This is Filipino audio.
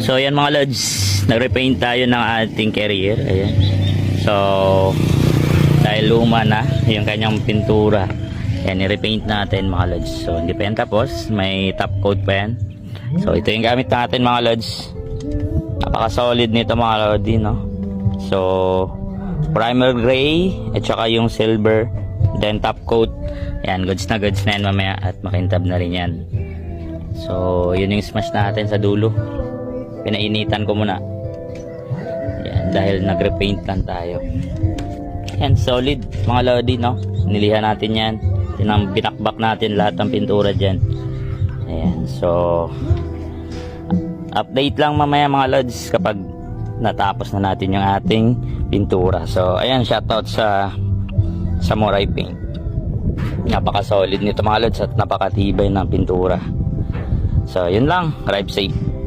So ayan mga lods, nag-repaint tayo ng ating carrier. Ayan. So dahil luma na yung kanyang pintura, ayan, i-repaint natin mga lods. So hindi pa yan tapos, may top coat pa yan. So ito yung gamit natin mga lods. Napaka solid nito mga lodi, no? So primer gray at saka yung silver, then top coat. Ayan, goods na yan mamaya at makintab na rin yan. So yun yung smash natin sa dulo. Pinainitan ko muna. Ayan, dahil nag-repaint lang tayo. Ayan, solid mga lodi, no? Nilihan natin yan. Binakbak natin lahat ng pintura dyan. Ayan, so update lang mamaya mga lods kapag natapos na natin yung ating pintura. So ayan, shoutout sa Samurai Paint. Napaka solid nito mga lods at napakatibay ng pintura. So yun lang, drive safe.